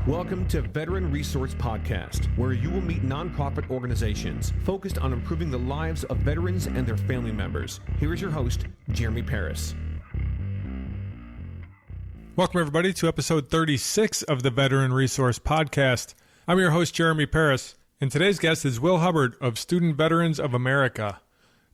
Welcome to Veteran Resource Podcast, where you will meet nonprofit organizations focused on improving the lives of veterans and their family members. Here is your host, Jeremy Paris. Welcome, everybody, to episode 36 of the Veteran Resource Podcast. I'm your host, Jeremy Paris, and today's guest is Will Hubbard of Student Veterans of America.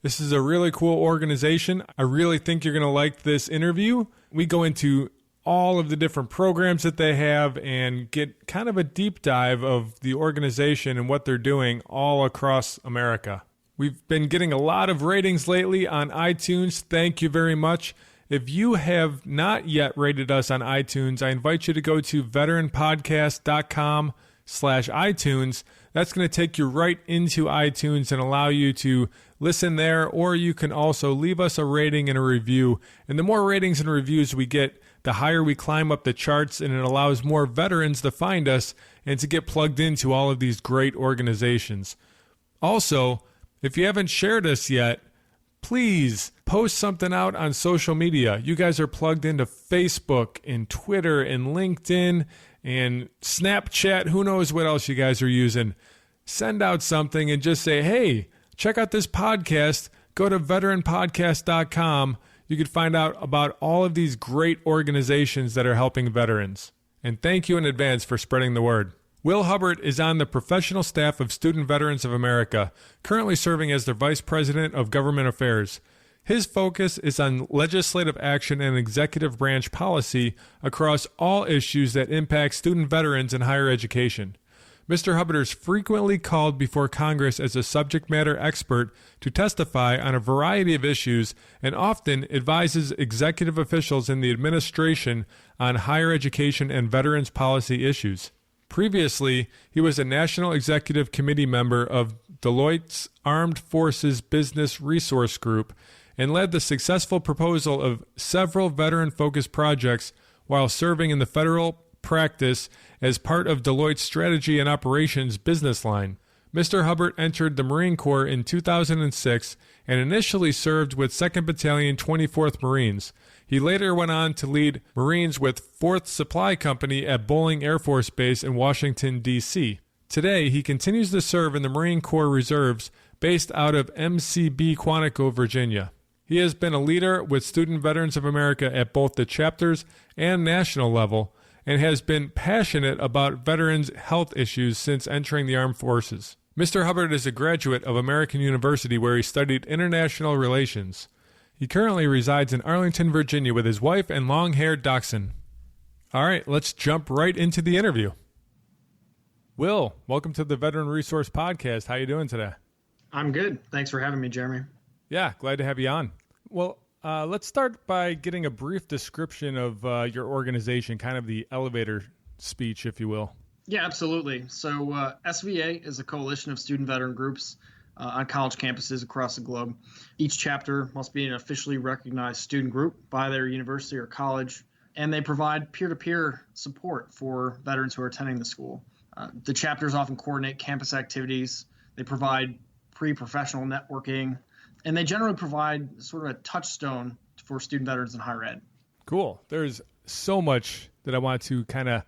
This is a really cool organization. I really think you're going to like this interview. We go into all of the different programs that they have and get kind of a deep dive of the organization and what they're doing all across America. We've been getting a lot of ratings lately on iTunes. Thank you very much. If you have not yet rated us on iTunes, I invite you to go to veteranpodcast.com/iTunes. That's going to take you right into iTunes and allow you to listen there, or you can also leave us a rating and a review. And the more ratings and reviews we get, the higher we climb up the charts, and it allows more veterans to find us and to get plugged into all of these great organizations. Also, if you haven't shared us yet, please post something out on social media. You guys are plugged into Facebook and Twitter and LinkedIn and Snapchat. Who knows what else you guys are using? Send out something and just say, hey, check out this podcast. Go to veteranpodcast.com. You can find out about all of these great organizations that are helping veterans. And thank you in advance for spreading the word. Will Hubbard is on the professional staff of Student Veterans of America, currently serving as their Vice President of Government Affairs. His focus is on legislative action and executive branch policy across all issues that impact student veterans in higher education. Mr. Hubbard is frequently called before Congress as a subject matter expert to testify on a variety of issues and often advises executive officials in the administration on higher education and veterans policy issues. Previously, he was a National Executive Committee member of Deloitte's Armed Forces Business Resource Group and led the successful proposal of several veteran-focused projects while serving in the federal practice as part of Deloitte's Strategy and Operations business line. Mr. Hubbard entered the Marine Corps in 2006 and initially served with 2nd Battalion 24th Marines. He later went on to lead Marines with 4th Supply Company at Boling Air Force Base in Washington, D.C. Today, he continues to serve in the Marine Corps Reserves based out of MCB Quantico, Virginia. He has been a leader with Student Veterans of America at both the chapters and national level, and has been passionate about veterans' health issues since entering the armed forces. Mr. Hubbard is a graduate of American University where he studied international relations. He currently resides in Arlington, Virginia with his wife and long-haired dachshund. All right, let's jump right into the interview. Will, welcome to the Veteran Resource Podcast. How you doing today? I'm good. Thanks for having me, Jeremy. Yeah, glad to have you on. Well, let's start by getting a brief description of your organization, kind of the elevator speech, if you will. Yeah, absolutely. So SVA is a coalition of student veteran groups on college campuses across the globe. Each chapter must be an officially recognized student group by their university or college, and they provide peer-to-peer support for veterans who are attending the school. The chapters often coordinate campus activities. They provide pre-professional networking, and they generally provide sort of a touchstone for student veterans in higher ed. Cool. There's so much that I want to kind of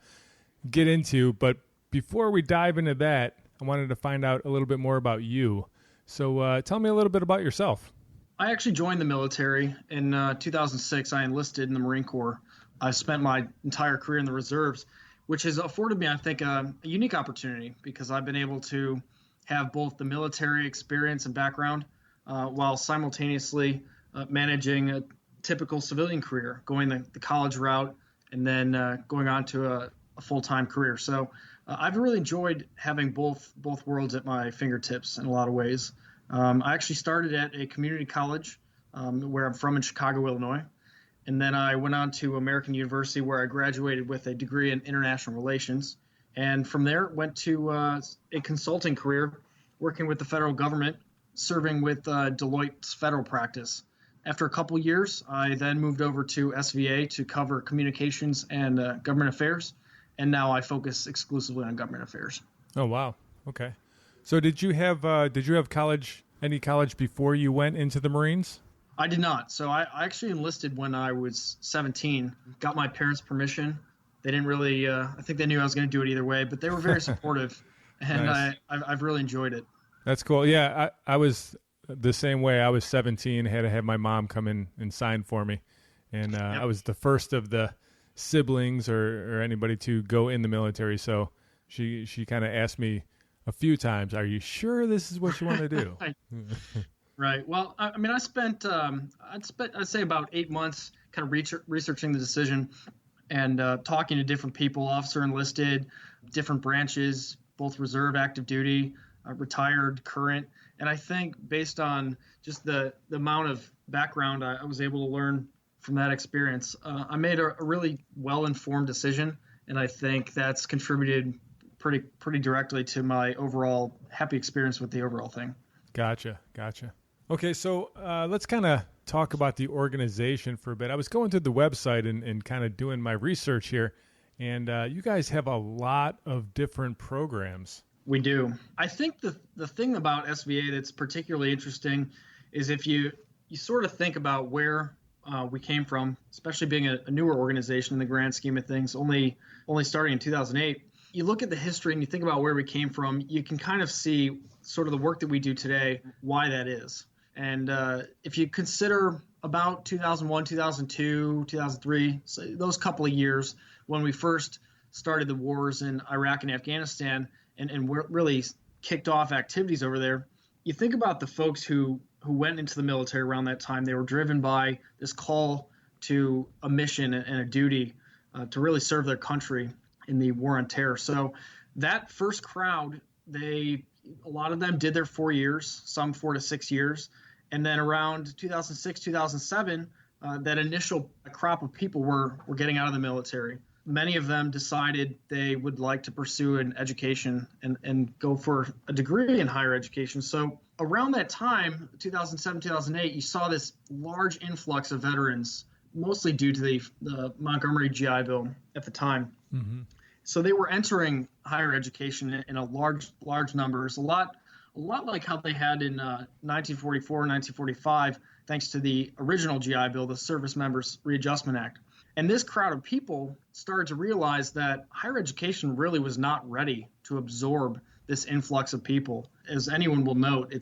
get into, but before we dive into that, I wanted to find out a little bit more about you. So tell me a little bit about yourself. I actually joined the military in 2006. I enlisted in the Marine Corps. I spent my entire career in the reserves, which has afforded me, I think, a unique opportunity because I've been able to have both the military experience and background while simultaneously managing a typical civilian career, going the college route and then going on to a full-time career. So I've really enjoyed having both worlds at my fingertips in a lot of ways. I actually started at a community college where I'm from in Chicago, Illinois. And then I went on to American University where I graduated with a degree in international relations. And from there went to a consulting career working with the federal government, serving with Deloitte's federal practice. After a couple years, I then moved over to SVA to cover communications and government affairs. And now I focus exclusively on government affairs. Oh, wow. Okay. So did you have any college before you went into the Marines? I did not. So I actually enlisted when I was 17, got my parents' permission, they didn't really, I think they knew I was going to do it either way, but they were very supportive, and Nice. I've really enjoyed it. That's cool. Yeah, I was the same way. I was 17, had to have my mom come in and sign for me. And Yep. I was the first of the siblings or anybody to go in the military. So she kind of asked me a few times, "Are you sure this is what you want to do?" Right. Well, I mean, I'd say about 8 months kind of researching the decision and talking to different people, officer enlisted, different branches, both reserve, active duty, retired, current. And I think based on just the amount of background I was able to learn from that experience, I made a really well-informed decision. And I think that's contributed pretty directly to my overall happy experience with the overall thing. Gotcha. Okay, so let's kind of talk about the organization for a bit. I was going through the website and kind of doing my research here, and you guys have a lot of different programs. We do. I think the thing about SVA that's particularly interesting is if you sort of think about where we came from, especially being a newer organization in the grand scheme of things, only starting in 2008. You look at the history and you think about where we came from, you can kind of see sort of the work that we do today, why that is. And if you consider about 2001, 2002, 2003, so those couple of years when we first started the wars in Iraq and Afghanistan and really kicked off activities over there, you think about the folks who went into the military around that time. They were driven by this call to a mission and a duty to really serve their country in the war on terror. So that first crowd, a lot of them did their 4 years, some 4 to 6 years. And then around 2006, 2007, that initial crop of people were getting out of the military. Many of them decided they would like to pursue an education and go for a degree in higher education. So around that time, 2007, 2008, you saw this large influx of veterans, mostly due to the Montgomery GI Bill at the time. Mm-hmm. So they were entering higher education in a large numbers, a lot like how they had in 1944, 1945, thanks to the original GI Bill, the Service Members Readjustment Act. And this crowd of people started to realize that higher education really was not ready to absorb this influx of people. As anyone will note,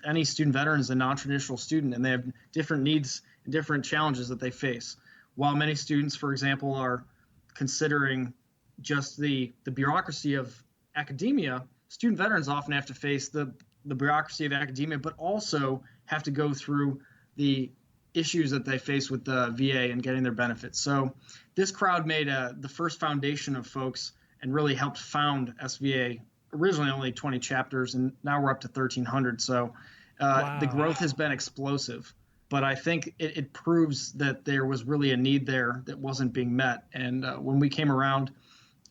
any student veteran is a non-traditional student, and they have different needs and different challenges that they face. While many students, for example, are considering just the bureaucracy of academia, student veterans often have to face the bureaucracy of academia, but also have to go through the issues that they face with the VA and getting their benefits. So this crowd made the first foundation of folks and really helped found SVA. Originally only 20 chapters, and now we're up to 1,300. So Wow. The growth has been explosive. But I think it proves that there was really a need there that wasn't being met. And when we came around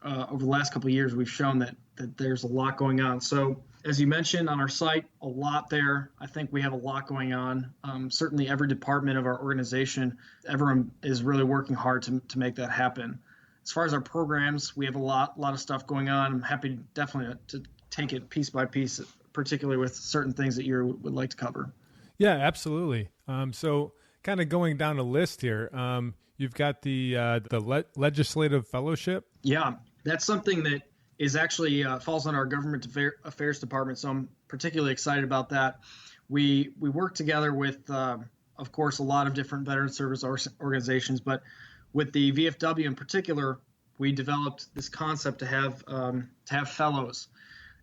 over the last couple of years, we've shown that there's a lot going on. So as you mentioned on our site, a lot there. I think we have a lot going on. Certainly every department of our organization, everyone is really working hard to make that happen. As far as our programs, we have a lot of stuff going on. I'm happy definitely to take it piece by piece, particularly with certain things that you would like to cover. Yeah, absolutely. So kind of going down a list here, you've got the legislative fellowship. Yeah, that's something that is actually falls on our government affairs department. So I'm particularly excited about that. We work together with, of course, a lot of different veteran service organizations, but with the VFW in particular, we developed this concept to have fellows.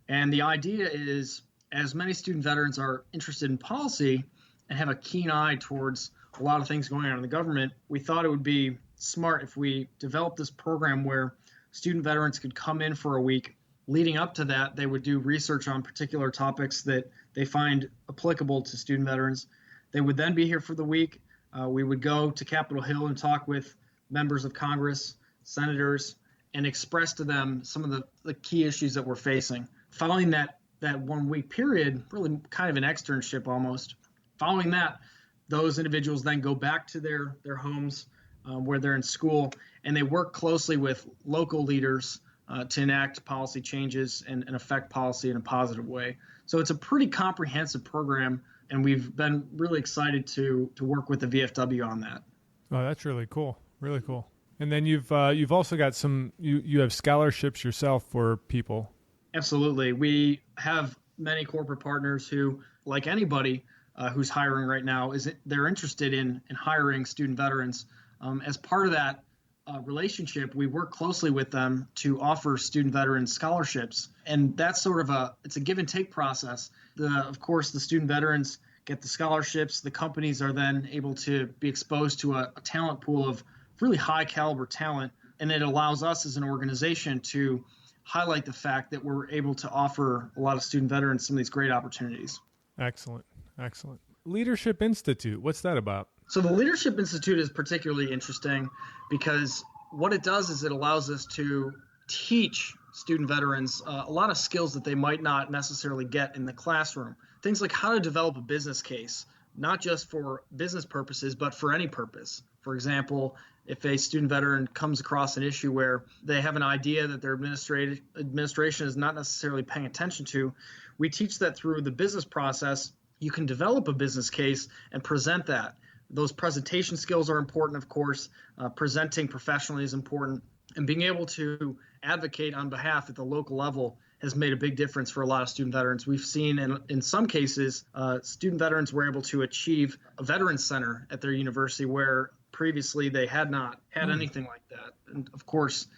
And the idea is, as many student veterans are interested in policy and have a keen eye towards a lot of things going on in the government, we thought it would be smart if we developed this program where student veterans could come in for a week. Leading up to that, they would do research on particular topics that they find applicable to student veterans. They would then be here for the week. We would go to Capitol Hill and talk with members of Congress, senators, and express to them some of the key issues that we're facing. Following that 1 week period, really kind of an externship almost. Following that, those individuals then go back to their homes where they're in school, and they work closely with local leaders to enact policy changes and affect policy in a positive way. So it's a pretty comprehensive program, and we've been really excited to work with the VFW on that. Oh, that's really cool. Really cool. And then you've also got you have scholarships yourself for people. Absolutely. We have many corporate partners who, like anybody who's hiring right now, they're interested in hiring student veterans. As part of that relationship, we work closely with them to offer student veteran scholarships, and that's sort of it's a give and take process. Of course, the student veterans get the scholarships. The companies are then able to be exposed to a talent pool of really high caliber talent, and it allows us as an organization to highlight the fact that we're able to offer a lot of student veterans some of these great opportunities. Excellent. Leadership Institute, what's that about? So the Leadership Institute is particularly interesting because what it does is it allows us to teach student veterans a lot of skills that they might not necessarily get in the classroom. Things like how to develop a business case, not just for business purposes, but for any purpose. For example, if a student veteran comes across an issue where they have an idea that their administration is not necessarily paying attention to, we teach that through the business process. You can develop a business case and present that. Those presentation skills are important, of course. Presenting professionally is important. And being able to advocate on behalf at the local level has made a big difference for a lot of student veterans. We've seen in some cases, student veterans were able to achieve a veterans center at their university where previously they had not had anything like that. And of course,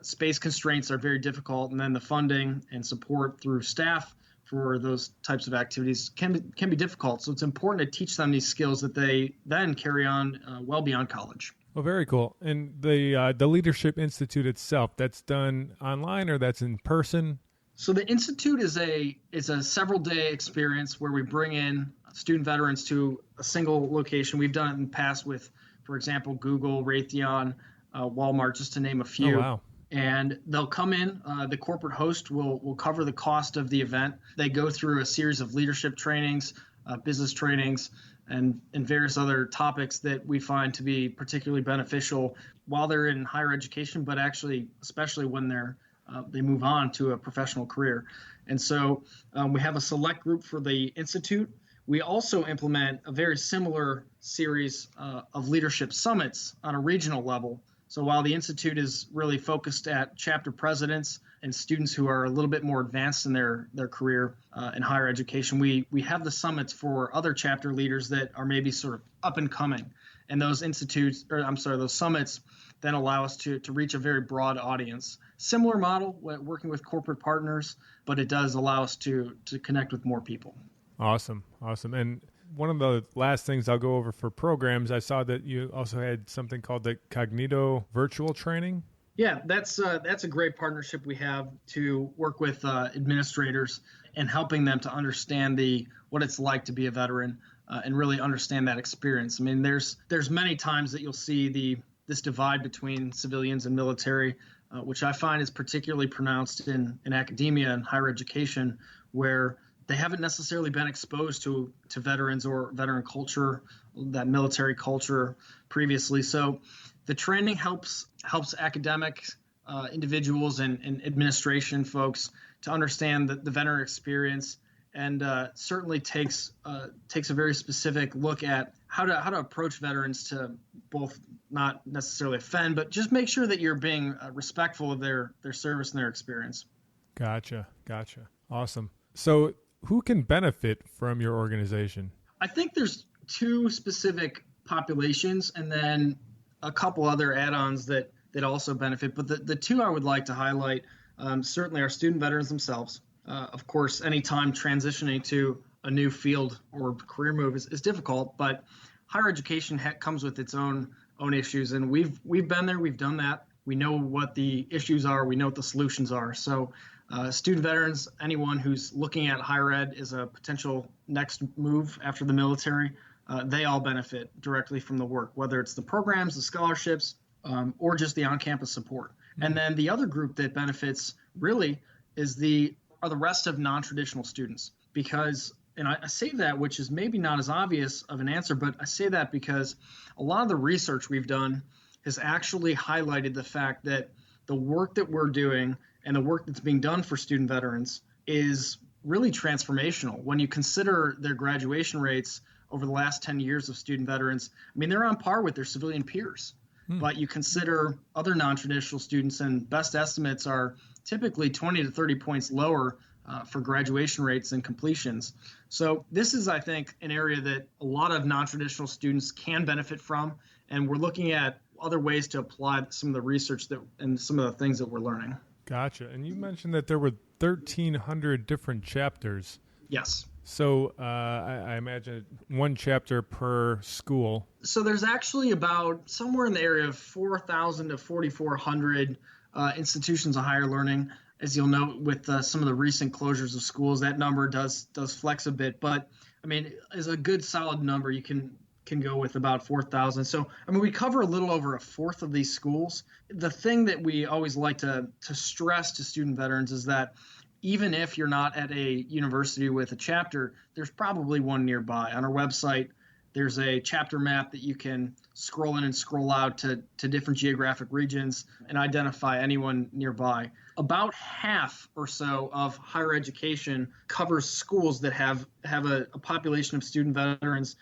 space constraints are very difficult. And then the funding and support through staff for those types of activities can be difficult. So it's important to teach them these skills that they then carry on well beyond college. Well, very cool. And the Leadership Institute itself, that's done online or that's in person? So the Institute is a several-day experience where we bring in student veterans to a single location. We've done it in the past with, for example, Google, Raytheon, Walmart, just to name a few. Oh, wow. And they'll come in. The corporate host will cover the cost of the event. They go through a series of leadership trainings, business trainings, and various other topics that we find to be particularly beneficial while they're in higher education, but actually, especially when they move on to a professional career. And so we have a select group for the Institute. We also implement a very similar series of leadership summits on a regional level. So while the Institute is really focused at chapter presidents and students who are a little bit more advanced in their career in higher education, we have the summits for other chapter leaders that are maybe sort of up and coming. And those summits then allow us to reach a very broad audience. Similar model, working with corporate partners, but it does allow us to connect with more people. Awesome. And one of the last things I'll go over for programs, I saw that you also had something called the Cognito virtual training. Yeah, that's a great partnership we have to work with administrators and helping them to understand what it's like to be a veteran and really understand that experience. I mean, there's many times that you'll see this divide between civilians and military, which I find is particularly pronounced in academia and higher education, where they haven't necessarily been exposed to veterans or veteran culture, that military culture previously. So the training helps academic individuals and administration folks to understand the veteran experience, and certainly takes a very specific look at how to approach veterans to both not necessarily offend, but just make sure that you're being respectful of their service and their experience. Gotcha. Awesome. So who can benefit from your organization? I think there's two specific populations and then a couple other add-ons that also benefit. But the two I would like to highlight certainly are student veterans themselves. Of course, anytime transitioning to a new field or career move is difficult, but higher education comes with its own issues. And we've been there, we've done that. We know what the issues are, we know what the solutions are. So student veterans, anyone who's looking at higher ed as a potential next move after the military, they all benefit directly from the work, whether it's the programs, the scholarships, or just the on-campus support. And then the other group that benefits really are the rest of non-traditional students. Because, and I say that, which is maybe not as obvious of an answer, but I say that because a lot of the research we've done has actually highlighted the fact that the work that we're doing and the work that's being done for student veterans is really transformational. When you consider their graduation rates over the last 10 years of student veterans, I mean, they're on par with their civilian peers. but you consider other non-traditional students, and best estimates are typically 20 to 30 points lower for graduation rates and completions. So this is, I think, an area that a lot of non-traditional students can benefit from, and we're looking at other ways to apply some of the research and some of the things that we're learning. Gotcha. And you mentioned that there were 1,300 different chapters. Yes. So I imagine one chapter per school. So there's actually about somewhere in the area of 4,000 to 4,400 institutions of higher learning. As you'll note with some of the recent closures of schools, that number does flex a bit. But, I mean, as a good solid number, you can go with about 4,000. So, I mean, we cover a little over a fourth of these schools. The thing that we always like to stress to student veterans is that even if you're not at a university with a chapter, there's probably one nearby. On our website, there's a chapter map that you can scroll in and scroll out to different geographic regions and identify anyone nearby. About half or so of higher education covers schools that have a population of student veterans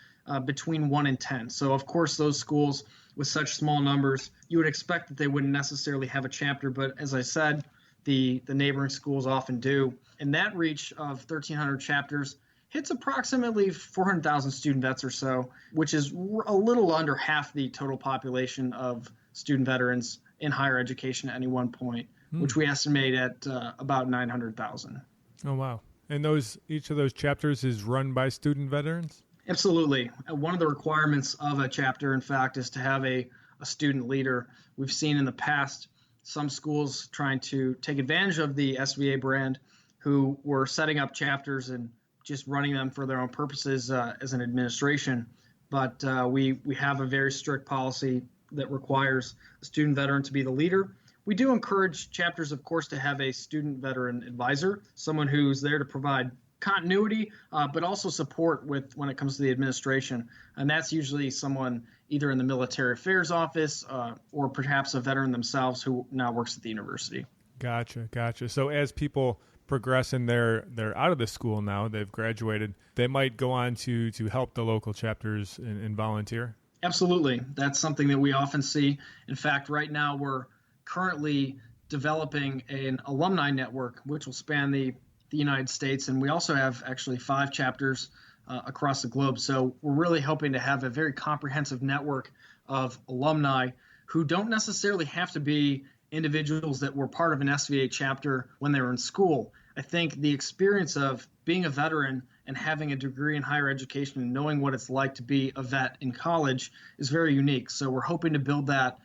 between 1 and 10. So, of course, those schools with such small numbers, you would expect that they wouldn't necessarily have a chapter. But as I said, the neighboring schools often do. And that reach of 1,300 chapters hits approximately 400,000 student vets or so, which is a little under half the total population of student veterans in higher education at any one point, which we estimate at about 900,000. Oh, wow. And each of those chapters is run by student veterans? Absolutely. One of the requirements of a chapter, in fact, is to have a student leader. We've seen in the past some schools trying to take advantage of the SVA brand who were setting up chapters and just running them for their own purposes as an administration. But we have a very strict policy that requires a student veteran to be the leader. We do encourage chapters, of course, to have a student veteran advisor, someone who's there to provide continuity, but also support when it comes to the administration. And that's usually someone either in the military affairs office or perhaps a veteran themselves who now works at the university. Gotcha. So as people progress and they're out of the school now, they've graduated, they might go on to help the local chapters and volunteer? Absolutely. That's something that we often see. In fact, right now we're currently developing an alumni network, which will span the United States. And we also have actually 5 chapters across the globe. So we're really hoping to have a very comprehensive network of alumni who don't necessarily have to be individuals that were part of an SVA chapter when they were in school. I think the experience of being a veteran and having a degree in higher education and knowing what it's like to be a vet in college is very unique. So we're hoping to build that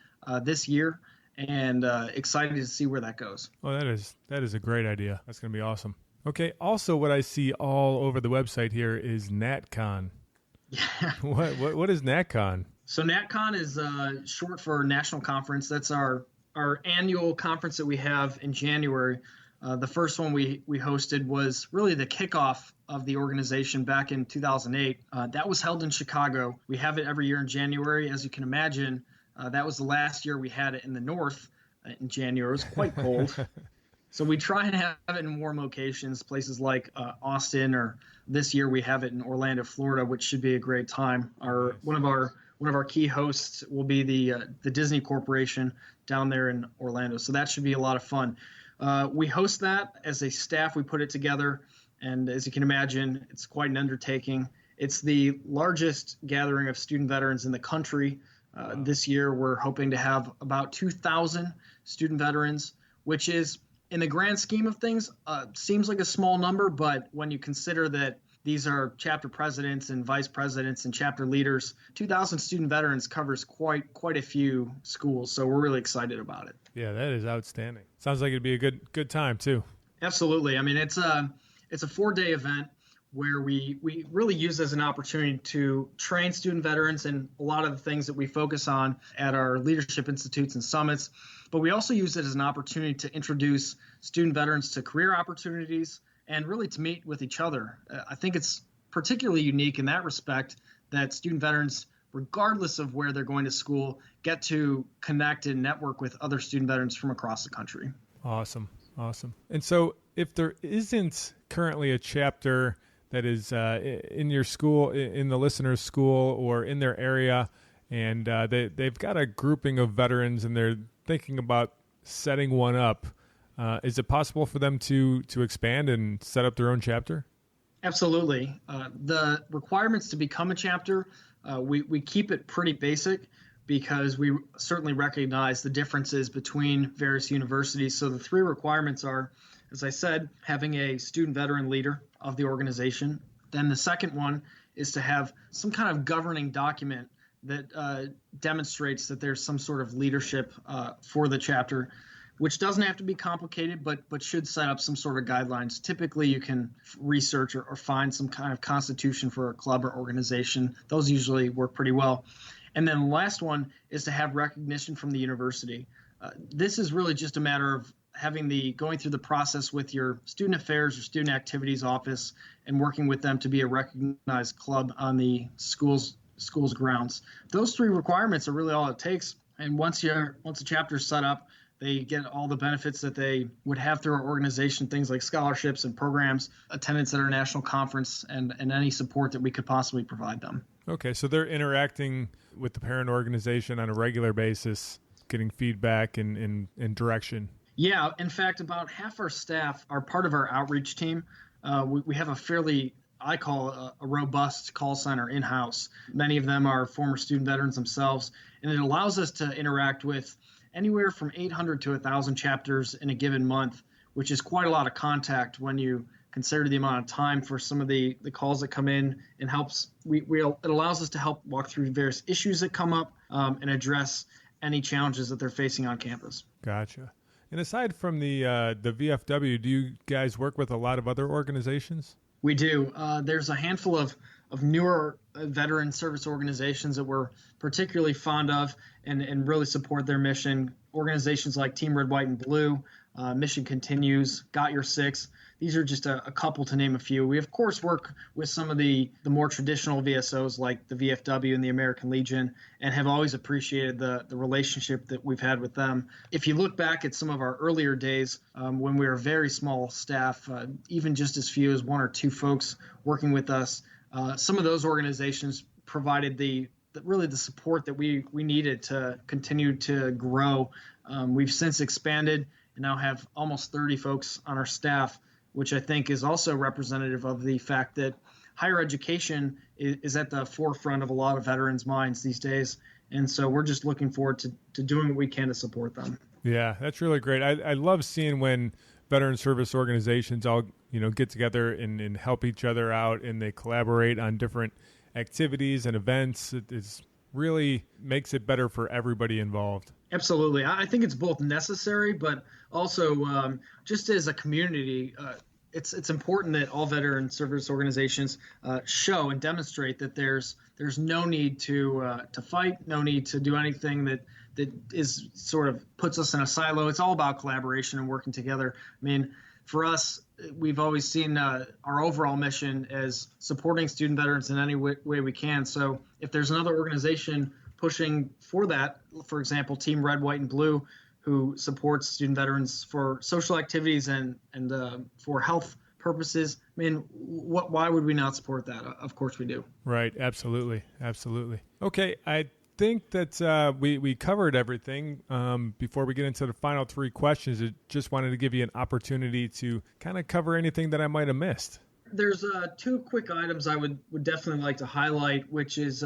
this year and excited to see where that goes. Well, that is a great idea. That's going to be awesome. Okay. Also, what I see all over the website here is NatCon. Yeah. What is NatCon? So NatCon is short for National Conference. That's our annual conference that we have in January. The first one we hosted was really the kickoff of the organization back in 2008. That was held in Chicago. We have it every year in January. As you can imagine, that was the last year we had it in the north in January. It was quite cold. So we try and have it in warm locations, places like Austin, or this year we have it in Orlando, Florida, which should be a great time. One of our key hosts will be the Disney Corporation down there in Orlando. So that should be a lot of fun. We host that as a staff. We put it together. And as you can imagine, it's quite an undertaking. It's the largest gathering of student veterans in the country. This year, we're hoping to have about 2,000 student veterans, which is, in the grand scheme of things, seems like a small number. But when you consider that these are chapter presidents and vice presidents and chapter leaders, 2,000 student veterans covers quite a few schools. So we're really excited about it. Yeah, that is outstanding. Sounds like it'd be a good time too. Absolutely. I mean, it's a 4-day event where we really use as an opportunity to train student veterans in a lot of the things that we focus on at our leadership institutes and summits. But we also use it as an opportunity to introduce student veterans to career opportunities and really to meet with each other. I think it's particularly unique in that respect that student veterans, regardless of where they're going to school, get to connect and network with other student veterans from across the country. Awesome. And so if there isn't currently a chapter that is in your school, in the listener's school, or in their area, and they've got a grouping of veterans, and they're thinking about setting one up. Is it possible for them to expand and set up their own chapter? Absolutely. The requirements to become a chapter, we keep it pretty basic because we certainly recognize the differences between various universities. So the three requirements are, as I said, having a student veteran leader of the organization. Then the second one is to have some kind of governing document that demonstrates that there's some sort of leadership for the chapter, which doesn't have to be complicated, but should set up some sort of guidelines. Typically, you can research or find some kind of constitution for a club or organization. Those usually work pretty well. And then the last one is to have recognition from the university. This is really just a matter of going through the process with your student affairs or student activities office and working with them to be a recognized club on the school's grounds. Those three requirements are really all it takes. And once a chapter is set up, they get all the benefits that they would have through our organization, things like scholarships and programs, attendance at our national conference, and any support that we could possibly provide them. Okay, so they're interacting with the parent organization on a regular basis, getting feedback and direction. Yeah, in fact, about half our staff are part of our outreach team. We have a fairly, I call a robust call center in-house. Many of them are former student veterans themselves, and it allows us to interact with anywhere from 800 to 1,000 chapters in a given month, which is quite a lot of contact when you consider the amount of time for some of the calls that come in, and it allows us to help walk through various issues that come up and address any challenges that they're facing on campus. Gotcha. And aside from the VFW, do you guys work with a lot of other organizations? We do. There's a handful of newer veteran service organizations that we're particularly fond of and really support their mission. Organizations like Team Red, White, and Blue, Mission Continues, Got Your Six. These are just a couple to name a few. We, of course, work with some of the more traditional VSOs like the VFW and the American Legion, and have always appreciated the relationship that we've had with them. If you look back at some of our earlier days when we were a very small staff, even just as few as one or two folks working with us, some of those organizations provided the support that we needed to continue to grow. We've since expanded and now have almost 30 folks on our staff, which I think is also representative of the fact that higher education is at the forefront of a lot of veterans' minds these days. And so we're just looking forward to doing what we can to support them. Yeah, that's really great. I love seeing when veteran service organizations all get together and help each other out, and they collaborate on different activities and events. It really makes it better for everybody involved. Absolutely. I think it's both necessary, but also just as a community, it's important that all veteran service organizations show and demonstrate that there's no need to fight, no need to do anything that is sort of puts us in a silo. It's all about collaboration and working together. I mean, for us, we've always seen our overall mission as supporting student veterans in any way we can. So if there's another organization pushing for that, for example, Team Red, White, and Blue, who supports student veterans for social activities and for health purposes, I mean, why would we not support that? Of course we do. Right. Absolutely. Okay. I think that we covered everything. Before we get into the final three questions, I just wanted to give you an opportunity to kind of cover anything that I might have missed. There's two quick items I would definitely like to highlight, which is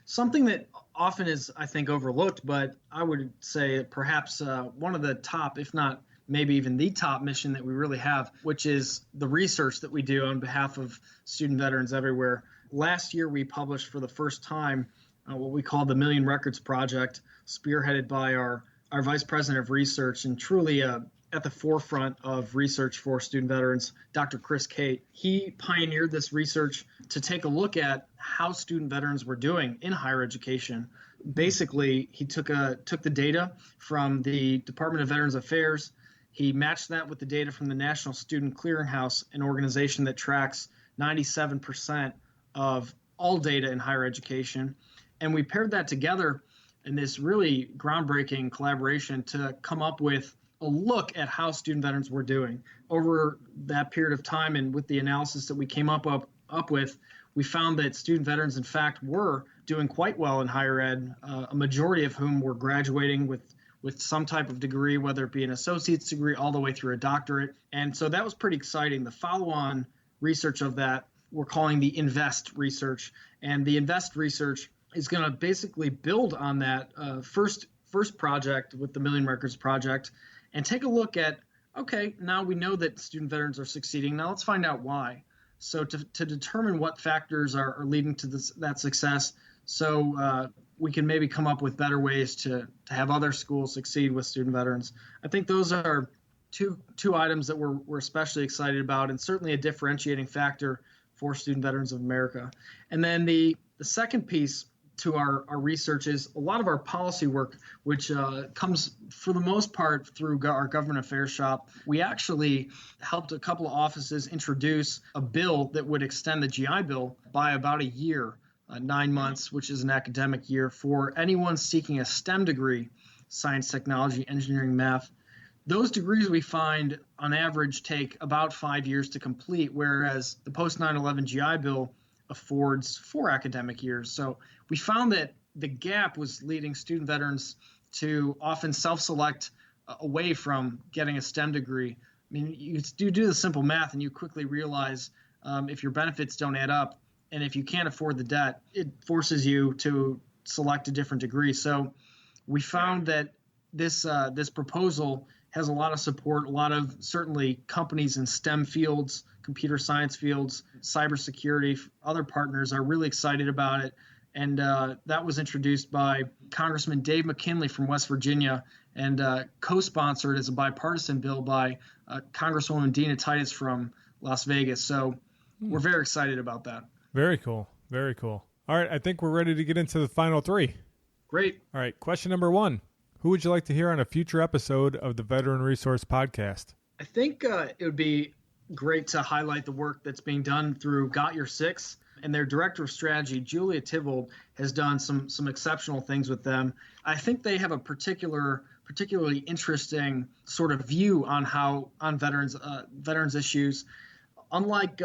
something that often is, I think, overlooked, but I would say perhaps one of the top, if not maybe even the top mission that we really have, which is the research that we do on behalf of student veterans everywhere. Last year, we published for the first time what we call the Million Records Project, spearheaded by our Vice President of Research and truly at the forefront of research for student veterans, Dr. Chris Cate. He pioneered this research to take a look at how student veterans were doing in higher education. Basically, he took the data from the Department of Veterans Affairs. He matched that with the data from the National Student Clearinghouse, an organization that tracks 97% of all data in higher education. And we paired that together in this really groundbreaking collaboration to come up with a look at how student veterans were doing over that period of time. And with the analysis that we came up with, we found that student veterans, in fact, were doing quite well in higher ed, a majority of whom were graduating with some type of degree, whether it be an associate's degree all the way through a doctorate. And so that was pretty exciting. The follow-on research of that we're calling the INVEST research. And the INVEST research is going to basically build on that first project with the Million Records Project and take a look at, okay, now we know that student veterans are succeeding. Now let's find out why. So to determine what factors are leading to that success, so we can maybe come up with better ways to have other schools succeed with student veterans. I think those are two items that we're especially excited about, and certainly a differentiating factor for Student Veterans of America. And then the second piece to our research is a lot of our policy work, which comes for the most part through our government affairs shop. We actually helped a couple of offices introduce a bill that would extend the GI Bill by about a year, 9 months, which is an academic year, for anyone seeking a STEM degree, science, technology, engineering, math. Those degrees we find on average take about 5 years to complete, whereas the post 9/11 GI Bill affords 4 academic years. So we found that the gap was leading student veterans to often self-select away from getting a STEM degree. I mean, you do the simple math and you quickly realize if your benefits don't add up and if you can't afford the debt, it forces you to select a different degree. So we found that this proposal has a lot of support. A lot of certainly companies in STEM fields, computer science fields, cybersecurity, other partners are really excited about it. And that was introduced by Congressman Dave McKinley from West Virginia and co-sponsored as a bipartisan bill by Congresswoman Dina Titus from Las Vegas. So we're very excited about that. Very cool. Very cool. All right. I think we're ready to get into the final 3. Great. All right. Question number 1. Who would you like to hear on a future episode of the Veteran Resource Podcast? I think it would be great to highlight the work that's being done through Got Your Six, and their director of strategy, Julia Tivold, has done some exceptional things with them. I think they have a particularly interesting sort of view on veterans issues. Unlike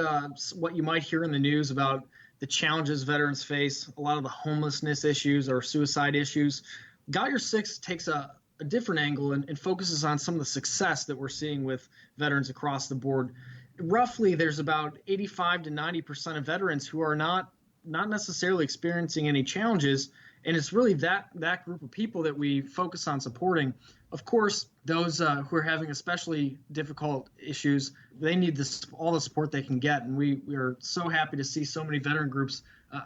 what you might hear in the news about the challenges veterans face, a lot of the homelessness issues or suicide issues, Got Your Six takes a different angle and focuses on some of the success that we're seeing with veterans across the board. Roughly, there's about 85 to 90% of veterans who are not necessarily experiencing any challenges, and it's really that group of people that we focus on supporting. Of course, those who are having especially difficult issues, they need all the support they can get, and we are so happy to see so many veteran groups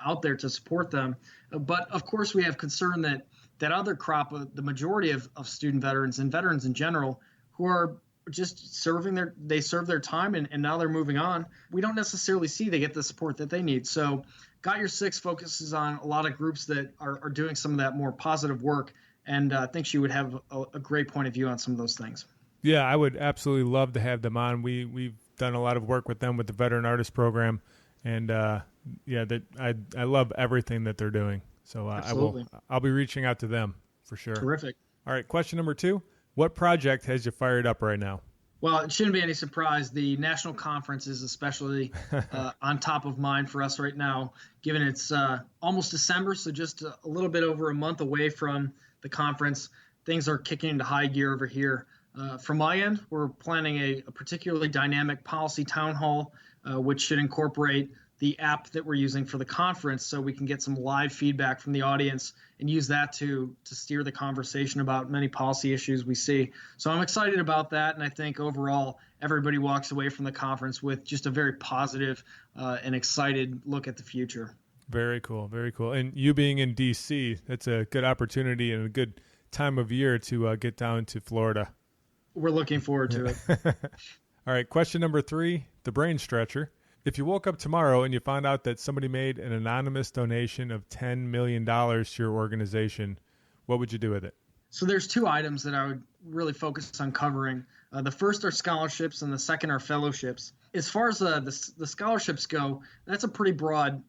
out there to support them. But of course, we have concern that other crop, the majority of student veterans and veterans in general, who are just serve their time and now they're moving on, we don't necessarily see they get the support that they need. So Got Your Six focuses on a lot of groups that are doing some of that more positive work, and I think she would have a great point of view on some of those things. Yeah, I would absolutely love to have them on. We've done a lot of work with them with the Veteran Artist Program, and I love everything that they're doing. So I'll be reaching out to them for sure. Terrific. All right, question number 2. What project has you fired up right now? Well, it shouldn't be any surprise. The national conference is especially on top of mind for us right now, given it's almost December, so just a little bit over a month away from the conference. Things are kicking into high gear over here. From my end, we're planning a particularly dynamic policy town hall, which should incorporate the app that we're using for the conference so we can get some live feedback from the audience and use that to steer the conversation about many policy issues we see. So I'm excited about that, and I think overall everybody walks away from the conference with just a very positive and excited look at the future. Very cool, very cool. And you being in D.C., that's a good opportunity and a good time of year to get down to Florida. We're looking forward to it. All right, question number 3, the brain stretcher. If you woke up tomorrow and you found out that somebody made an anonymous donation of $10 million to your organization, what would you do with it? So there's 2 items that I would really focus on covering. The first are scholarships and the second are fellowships. As far as the scholarships go, that's a pretty broad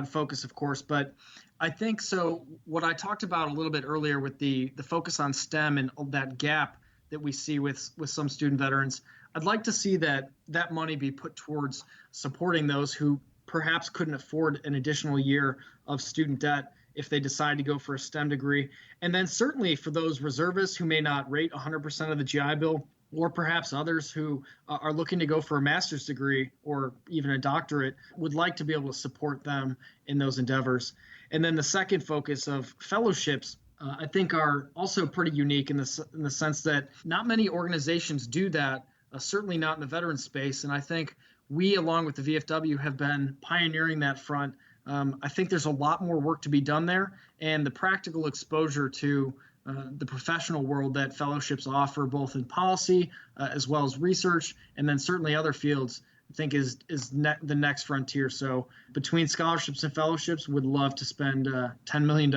focus, of course. But I think so what I talked about a little bit earlier with the focus on STEM and that gap that we see with some student veterans, I'd like to see that money be put towards supporting those who perhaps couldn't afford an additional year of student debt if they decide to go for a STEM degree. And then certainly for those reservists who may not rate 100% of the GI Bill, or perhaps others who are looking to go for a master's degree or even a doctorate, would like to be able to support them in those endeavors. And then the second focus of fellowships, I think, are also pretty unique in the sense that not many organizations do that, certainly not in the veteran space. And I think we, along with the VFW, have been pioneering that front. I think there's a lot more work to be done there, and the practical exposure to the professional world that fellowships offer, both in policy as well as research, and then certainly other fields, I think is the next frontier. So between scholarships and fellowships, would love to spend $10 million.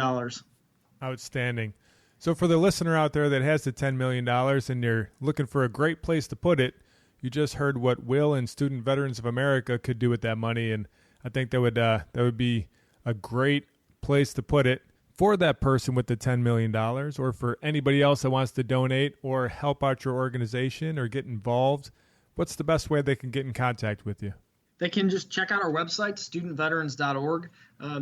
Outstanding. So for the listener out there that has the $10 million and you're looking for a great place to put it, you just heard what Will and Student Veterans of America could do with that money, and I think that would be a great place to put it for that person with the $10 million, or for anybody else that wants to donate or help out your organization or get involved. What's the best way they can get in contact with you? They can just check out our website, studentveterans.org.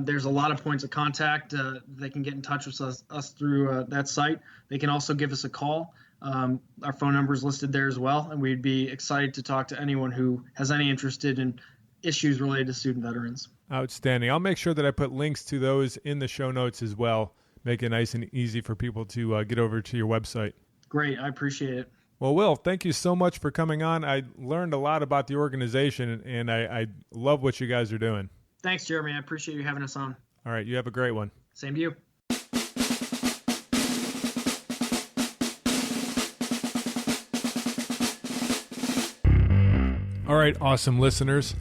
There's a lot of points of contact. They can get in touch with us through that site. They can also give us a call. Our phone number is listed there as well, and we'd be excited to talk to anyone who has any interest in issues related to student veterans. Outstanding. I'll make sure that I put links to those in the show notes as well. Make it nice and easy for people to get over to your website. Great. I appreciate it. Well, Will, thank you so much for coming on. I learned a lot about the organization, and I love what you guys are doing. Thanks, Jeremy. I appreciate you having us on. All right. You have a great one. Same to you. All right, awesome listeners.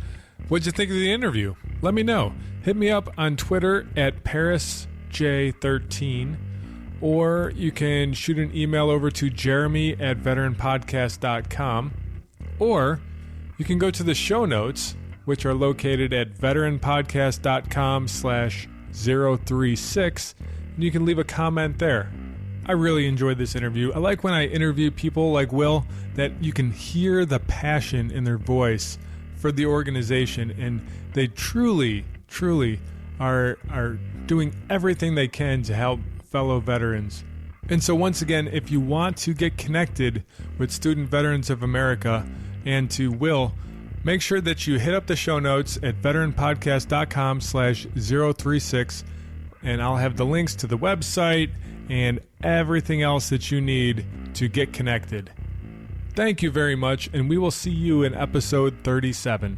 What'd you think of the interview? Let me know. Hit me up on Twitter at ParisJ13, or you can shoot an email over to jeremy@veteranpodcast.com, or you can go to the show notes, which are located at veteranpodcast.com/036, and you can leave a comment there. I really enjoyed this interview. I like when I interview people like Will that you can hear the passion in their voice for the organization, and they truly are doing everything they can to help fellow veterans. And so once again, if you want to get connected with Student Veterans of America and to Will, make sure that you hit up the show notes at veteranpodcast.com/036, and I'll have the links to the website and everything else that you need to get connected. Thank you very much, and we will see you in episode 37.